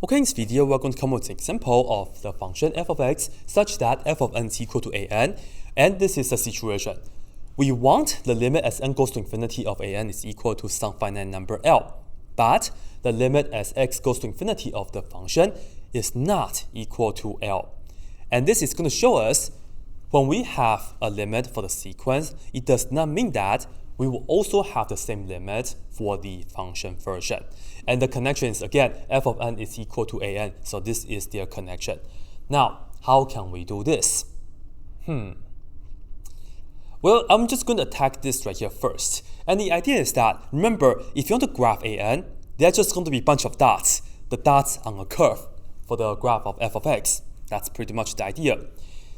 Okay, in this video, we're going to come up with an example of the function f of x such that f of n is equal to an, and this is the situation. We want the limit as n goes to infinity of an is equal to some finite number L, but the limit as x goes to infinity of the function is not equal to L. And this is going to show us when we have a limit for the sequence, it does not mean that we will also have the same limit for the function version. And the connection is, again, f of n is equal to an, so this is their connection. Now, how can we do this? Well, I'm just going to attack this right here first. And the idea is that, remember, if you want to graph an, there's just going to be a bunch of dots, the dots on a curve for the graph of f of x. That's pretty much the idea.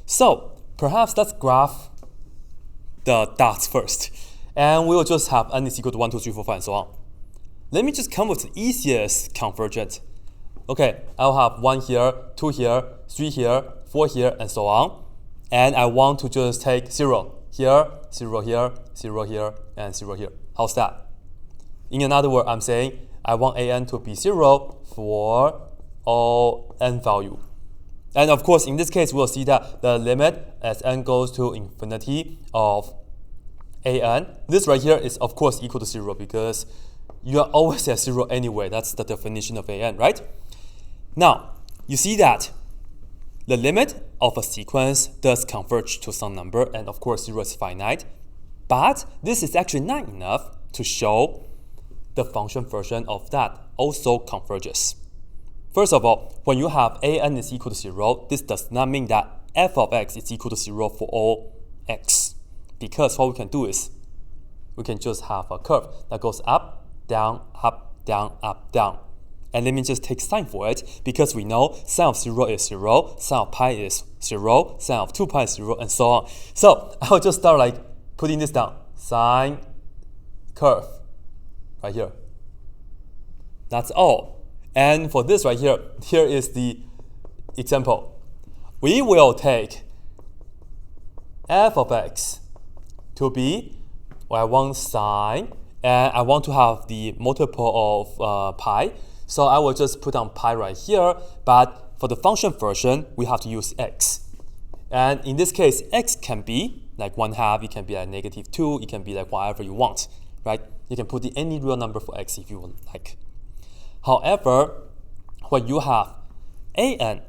So, perhaps let's graph the dots first. And we'll just have n is equal to 1, 2, 3, 4, 5, and so on. Let me just come with the easiest convergent. Okay, I'll have 1 here, 2 here, 3 here, 4 here, and so on. And I want to just take 0 here, 0 here, 0 here, and 0 here. How's that? In another word, I'm saying I want an to be 0 for all n value. And of course, in this case, we'll see that the limit as n goes to infinity of an, this right here is of course equal to 0 because you are always at 0 anyway. That's the definition of an, right? Now, you see that the limit of a sequence does converge to some number, and of course 0 is finite, but this is actually not enough to show the function version of that also converges. First of all, when you have an is equal to 0, this does not mean that f of x is equal to 0 for all x. Because what we can do is, we can just have a curve that goes up, down, up, down, up, down. And let me just take sign for it, because we know sine of 0 is 0, sine of pi is 0, sine of 2 pi is 0, and so on. So I'll just start like putting this down. Sine curve, right here. That's all. And for this right here, here is the example. We will take f of x to be, well, I want sine, and I want to have the multiple of pi. So I will just put down pi right here, but for the function version, we have to use x. And in this case, x can be like 1/2, it can be like -2, it can be like whatever you want, right? You can put in any real number for x if you would like. However, when you have an,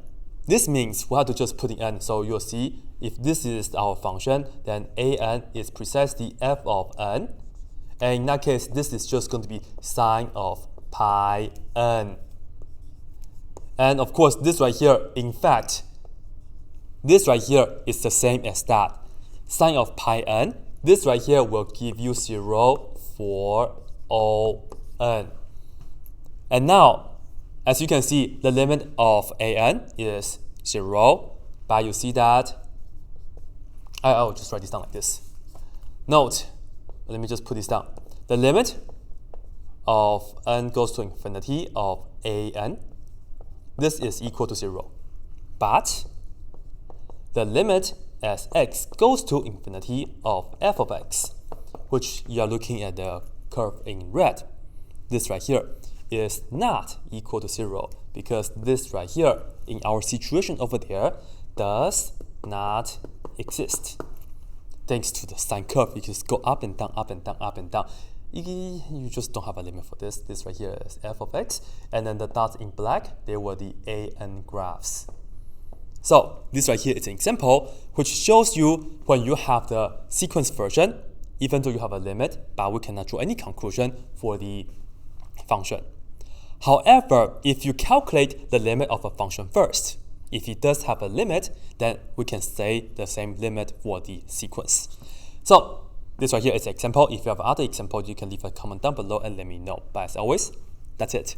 this means we have to just put in n. So you'll see if this is our function, then an is precisely f of n. And in that case, this is just going to be sine of pi n. And of course, this right here, in fact, this right here is the same as that. Sine of pi n, this right here will give you 0 for all n. And now, as you can see, the limit of an is 0, but you see that, I'll just write this down like this. Note, let me just put this down. The limit of n goes to infinity of an, this is equal to 0. But the limit as x goes to infinity of f of x, which you are looking at the curve in red, this right here, is not equal to 0 because this right here in our situation over there does not exist. Thanks to the sine curve, you just go up and down, up and down, up and down. You just don't have a limit for this. This right here is f of x, and then the dots in black, they were the an graphs. So this right here is an example which shows you when you have the sequence version, even though you have a limit, but we cannot draw any conclusion for the function. However, if you calculate the limit of a function first, if it does have a limit, then we can say the same limit for the sequence. So this right here is an example. If you have other examples, you can leave a comment down below and let me know. But as always, that's it.